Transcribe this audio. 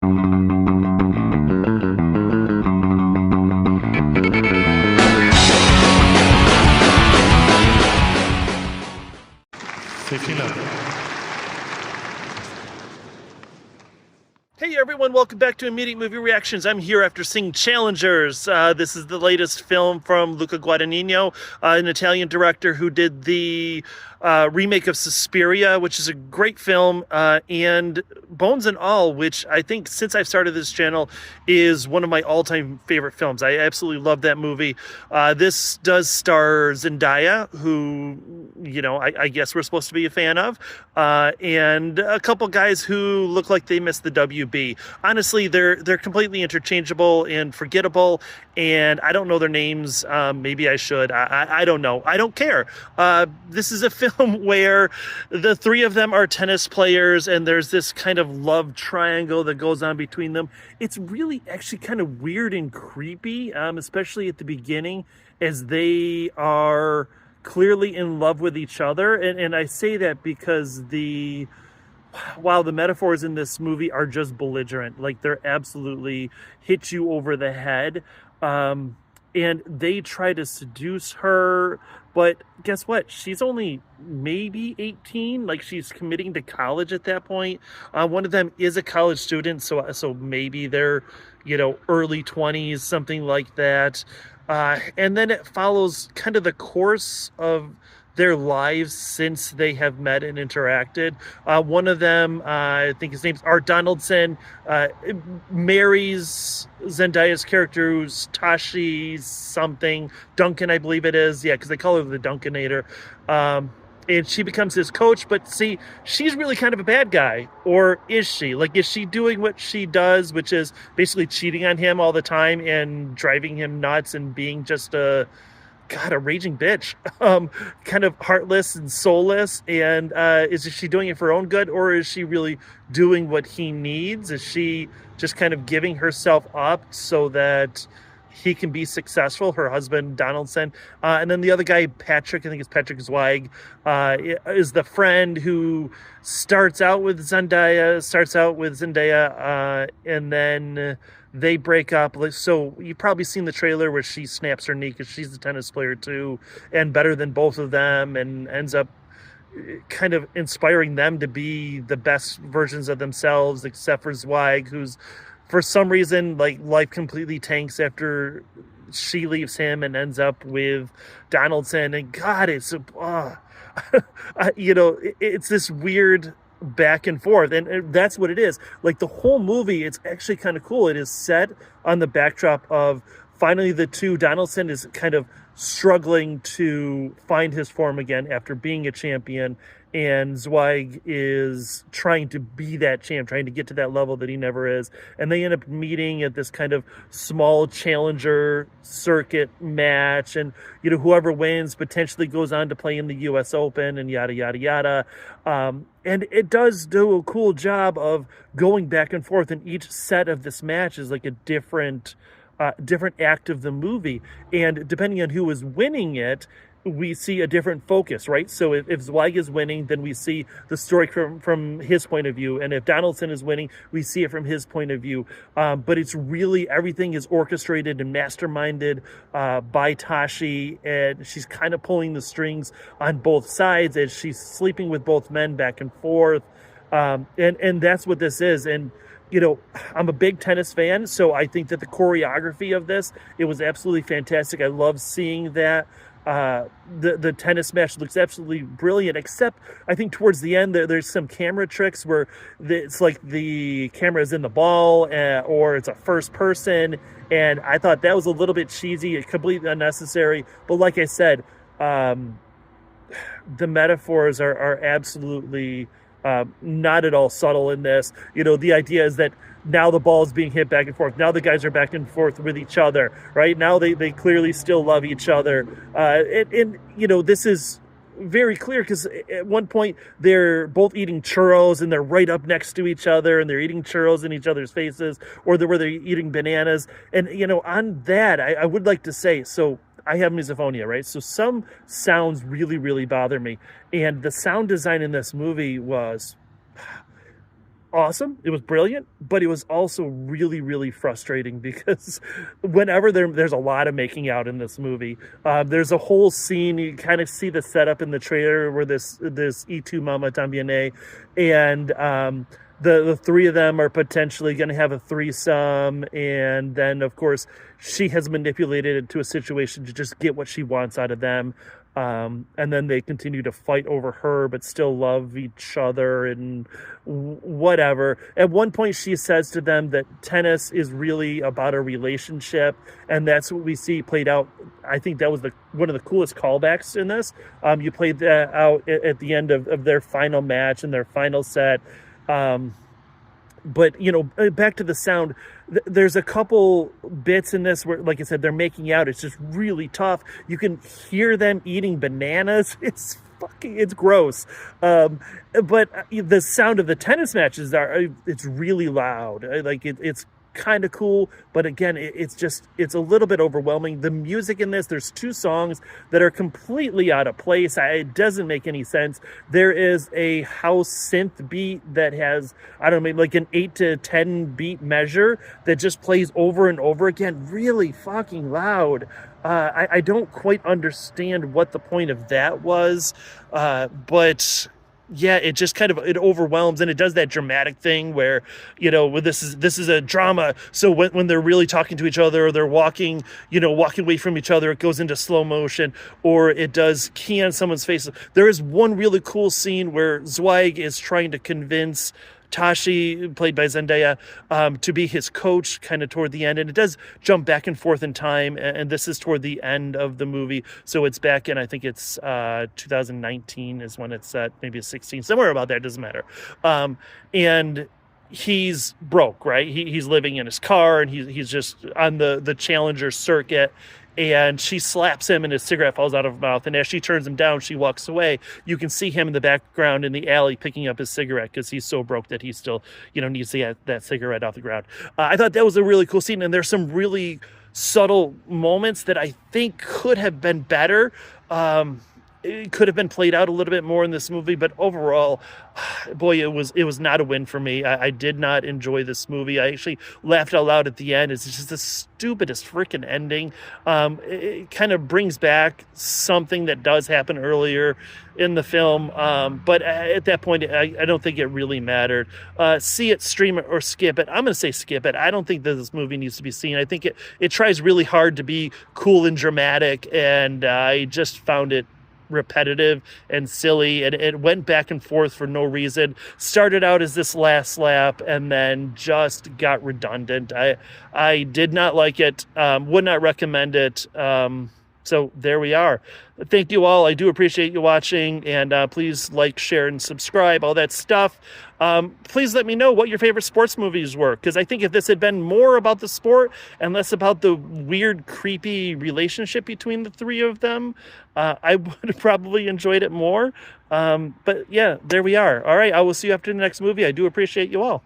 Hey everyone, welcome back to Immediate Movie Reactions. I'm here after seeing Challengers. This is the latest film from Luca Guadagnino, an Italian director who did the remake of Suspiria, which is a great film, and Bones and All, which I think since I've started this channel is one of my all-time favorite films. I absolutely love that movie. This does star Zendaya, who, you know, I guess we're supposed to be a fan of, and a couple guys who look like they missed the WB. Honestly, they're completely interchangeable and forgettable, and I don't know their names. Maybe I should. I don't know. I don't care. This is a film where the three of them are tennis players, and there's this kind of love triangle that goes on between them. It's really actually kind of weird and creepy, especially at the beginning, as they are clearly in love with each other. And I say that because while the metaphors in this movie are just belligerent, like they're absolutely hit you over the head. And they try to seduce her, but guess what? She's only maybe 18, like she's committing to college at that point. One of them is a college student, so maybe they're, you know, early 20s, something like that. And then it follows kind of the course of their lives since they have met and interacted. One of them, I think his name's Art Donaldson, marries Zendaya's character, who's Tashi something, Duncan, I believe it is. Yeah, because they call her the Duncanator. And she becomes his coach, but see, she's really kind of a bad guy. Or is she? Like, is she doing what she does, which is basically cheating on him all the time and driving him nuts and being just a raging bitch, kind of heartless and soulless? And is she doing it for her own good, or is she really doing what he needs? Is she just kind of giving herself up so that he can be successful, her husband Donaldson? And then the other guy, Patrick, I think it's Patrick Zweig, is the friend who starts out with Zendaya, and then they break up. So you've probably seen the trailer where she snaps her knee because she's a tennis player too, and better than both of them, and ends up kind of inspiring them to be the best versions of themselves, except for Zweig, who's, for some reason, like, life completely tanks after she leaves him and ends up with Donaldson. And God, it's you know, it's this weird back and forth, and that's what it is. Like, the whole movie, it's actually kind of cool. It is set on the backdrop of finally Donaldson is kind of struggling to find his form again after being a champion, and Zweig is trying to be that champ, trying to get to that level that he never is. And they end up meeting at this kind of small challenger circuit match, and, you know, whoever wins potentially goes on to play in the US Open, and yada yada yada. And it does do a cool job of going back and forth, and each set of this match is like a different act of the movie, and depending on who is winning it, we see a different focus, right? So if Zweig is winning, then we see the story from his point of view, and if Donaldson is winning, we see it from his point of view. But it's really, everything is orchestrated and masterminded by Tashi, and she's kind of pulling the strings on both sides as she's sleeping with both men back and forth, and that's what this is. And, you know, I'm a big tennis fan, so I think that the choreography of this, it was absolutely fantastic. I love seeing that. The tennis match looks absolutely brilliant, except I think towards the end there's some camera tricks where it's like the camera is in the ball, or it's a first person, and I thought that was a little bit cheesy, completely unnecessary. But like I said, the metaphors are absolutely not at all subtle in this. You know, the idea is that now the ball is being hit back and forth. Now the guys are back and forth with each other, right? Now they clearly still love each other. And you know, this is very clear because at one point they're both eating churros and they're right up next to each other, and they're eating churros in each other's faces, or they're eating bananas. And, you know, on that, I would like to say, so I have misophonia, right? So some sounds really, really bother me. And the sound design in this movie was awesome. It was brilliant, but it was also really, really frustrating because whenever there's a lot of making out in this movie. There's a whole scene you kind of see the setup in the trailer where this E2 Mama Tambiene and the three of them are potentially going to have a threesome, and then of course she has manipulated it to a situation to just get what she wants out of them. And then they continue to fight over her, but still love each other and whatever. At one point, she says to them that tennis is really about a relationship, and that's what we see played out. I think that was one of the coolest callbacks in this. You played that out at the end of their final match and their final set. But back to the sound, there's a couple bits in this where, like I said, they're making out. It's just really tough. You can hear them eating bananas. It's gross. But the sound of the tennis matches it's really loud. It's kind of cool, but again, it's a little bit overwhelming. The music in this, there's two songs that are completely out of place. It doesn't make any sense. There is a house synth beat that has, I don't know, maybe like an 8 to 10 beat measure that just plays over and over again, really fucking loud. I don't quite understand what the point of that was, but yeah, it just it overwhelms, and it does that dramatic thing where, this is a drama. So when they're really talking to each other, or they're walking away from each other, it goes into slow motion, or it does key on someone's face. There is one really cool scene where Zweig is trying to convince Tashi, played by Zendaya, to be his coach kind of toward the end. And it does jump back and forth in time. And this is toward the end of the movie. So it's back in, I think it's 2019 is when it's set, maybe 16, somewhere about there, doesn't matter. And he's broke, right? He's living in his car, and he's just on the Challenger circuit. And she slaps him, and his cigarette falls out of her mouth. And as she turns him down, she walks away. You can see him in the background in the alley picking up his cigarette because he's so broke that he still, needs to get that cigarette off the ground. I thought that was a really cool scene, and there's some really subtle moments that I think could have been better. It could have been played out a little bit more in this movie, but overall, boy, it was not a win for me. I did not enjoy this movie. I actually laughed out loud at the end. It's just the stupidest freaking ending. It kind of brings back something that does happen earlier in the film, but at that point, I don't think it really mattered. See it, stream it, or skip it. I'm going to say skip it. I don't think that this movie needs to be seen. I think it tries really hard to be cool and dramatic, and I just found it repetitive and silly, and it went back and forth for no reason. Started out as this last lap and then just got redundant. I did not like it, would not recommend it. So there we are. Thank you all. I do appreciate you watching, and please like, share, and subscribe, all that stuff. Please let me know what your favorite sports movies were, because I think if this had been more about the sport and less about the weird, creepy relationship between the three of them, I would have probably enjoyed it more. But yeah, there we are. All right, I will see you after the next movie. I do appreciate you all.